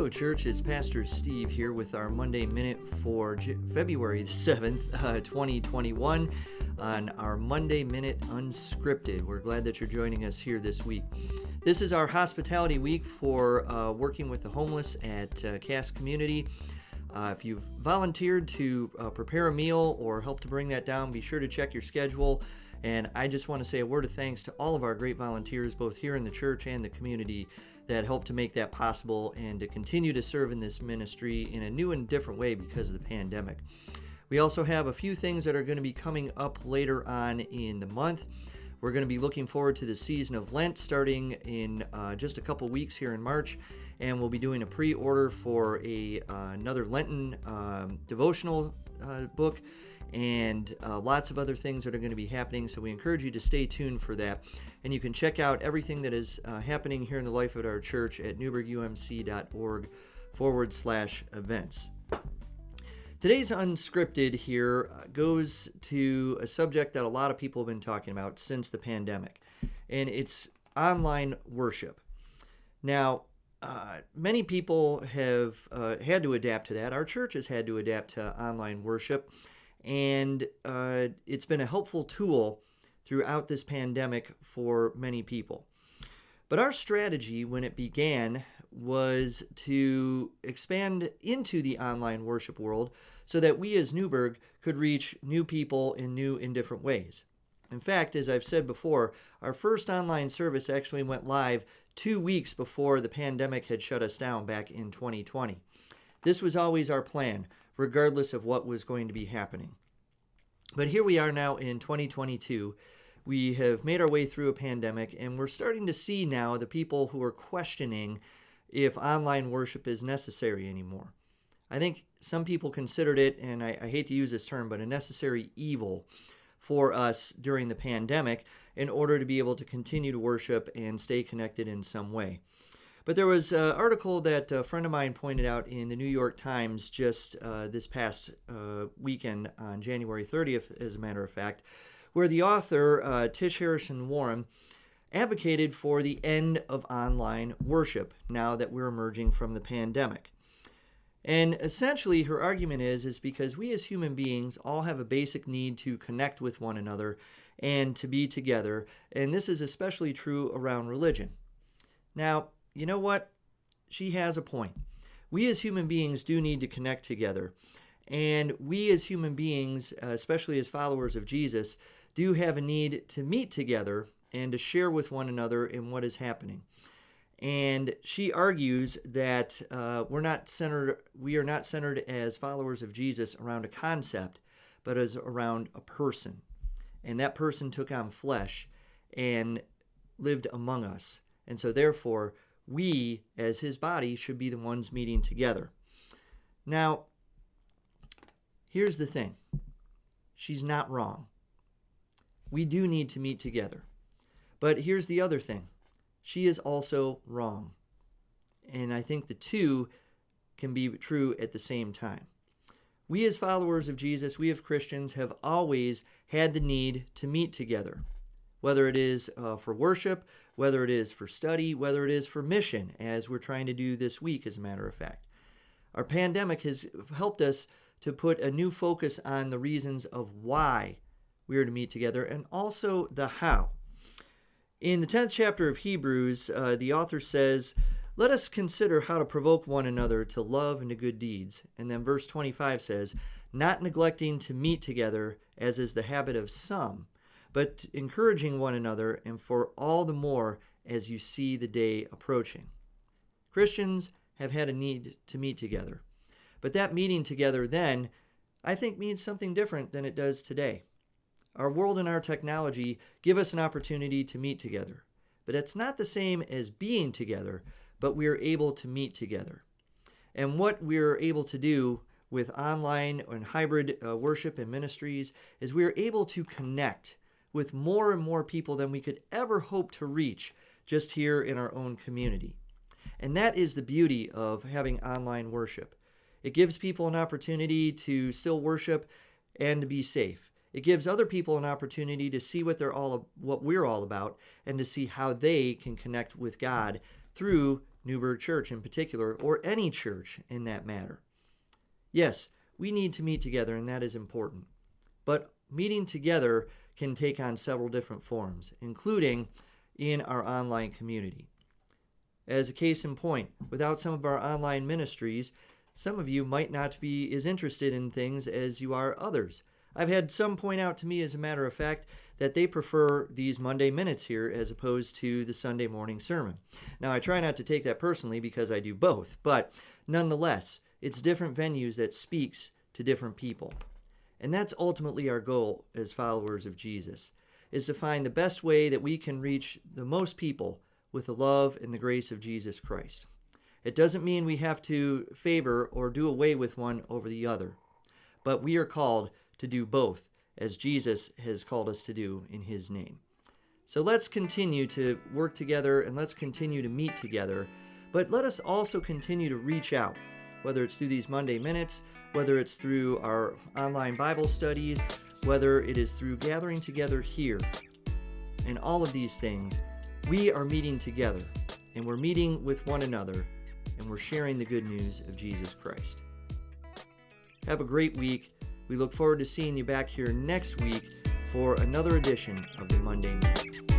Hello, church. It's Pastor Steve here with our Monday Minute for February the 7th, 2021 on our Monday Minute Unscripted. We're glad that you're joining us here this week. This is our hospitality week for working with the homeless at Cass Community. If you've volunteered to prepare a meal or help to bring that down, be sure to check your schedule. And I just want to say a word of thanks to all of our great volunteers, both here in the church and the community, that help to make that possible and to continue to serve in this ministry in a new and different way because of the pandemic. We also have a few things that are going to be coming up later on in the month. We're going to be looking forward to the season of Lent starting in just a couple weeks here in March, and we'll be doing a pre-order for another Lenten devotional book and lots of other things that are going to be happening, so we encourage you to stay tuned for that. And you can check out everything that is happening here in the life of our church at newburghumc.org/events. Today's Unscripted here goes to a subject that a lot of people have been talking about since the pandemic, and it's online worship. Now, many people have had to adapt to that. Our church has had to adapt to online worship, and it's been a helpful tool throughout this pandemic for many people. But our strategy when it began was to expand into the online worship world so that we as Newburgh could reach new people in new and different ways. In fact, as I've said before, our first online service actually went live 2 weeks before the pandemic had shut us down back in 2020. This was always our plan, regardless of what was going to be happening. But here we are now in 2022. We have made our way through a pandemic, and we're starting to see now the people who are questioning if online worship is necessary anymore. I think some people considered it, and I hate to use this term, but a necessary evil for us during the pandemic in order to be able to continue to worship and stay connected in some way. But there was an article that a friend of mine pointed out in the New York Times just this past weekend on January 30th, as a matter of fact, where the author, Tish Harrison Warren, advocated for the end of online worship now that we're emerging from the pandemic. And essentially her argument is because we as human beings all have a basic need to connect with one another and to be together, and this is especially true around religion. Now, you know what? She has a point. We as human beings do need to connect together, and we as human beings, especially as followers of Jesus, do have a need to meet together and to share with one another in what is happening. And she argues that we are not centered as followers of Jesus around a concept, but as around a person. And that person took on flesh and lived among us. And so therefore, we as his body should be the ones meeting together. Now, here's the thing. She's not wrong. We do need to meet together. But here's the other thing. She is also wrong. And I think the two can be true at the same time. We as followers of Jesus, we as Christians, have always had the need to meet together, whether it is for worship, whether it is for study, whether it is for mission, as we're trying to do this week, as a matter of fact. Our pandemic has helped us to put a new focus on the reasons of why we are to meet together, and also the how. In the 10th chapter of Hebrews, the author says, "Let us consider how to provoke one another to love and to good deeds." And then verse 25 says, "Not neglecting to meet together, as is the habit of some, but encouraging one another, and for all the more as you see the day approaching." Christians have had a need to meet together. But that meeting together then, I think, means something different than it does today. Our world and our technology give us an opportunity to meet together. But it's not the same as being together, but we are able to meet together. And what we're able to do with online and hybrid worship and ministries is we are able to connect with more and more people than we could ever hope to reach just here in our own community. And that is the beauty of having online worship. It gives people an opportunity to still worship and to be safe. It gives other people an opportunity to see what we're all about, and to see how they can connect with God through Newburgh Church in particular, or any church in that matter. Yes, we need to meet together, and that is important. But meeting together can take on several different forms, including in our online community. As a case in point, without some of our online ministries, some of you might not be as interested in things as you are others. I've had some point out to me, as a matter of fact, that they prefer these Monday minutes here as opposed to the Sunday morning sermon. Now, I try not to take that personally because I do both, but nonetheless, it's different venues that speaks to different people. And that's ultimately our goal as followers of Jesus, is to find the best way that we can reach the most people with the love and the grace of Jesus Christ. It doesn't mean we have to favor or do away with one over the other, but we are called to do both, as Jesus has called us to do in his name. So let's continue to work together and let's continue to meet together, but let us also continue to reach out, whether it's through these Monday Minutes, whether it's through our online Bible studies, whether it is through gathering together here. And all of these things, we are meeting together, and we're meeting with one another, and we're sharing the good news of Jesus Christ. Have a great week. We look forward to seeing you back here next week for another edition of the Monday Minute.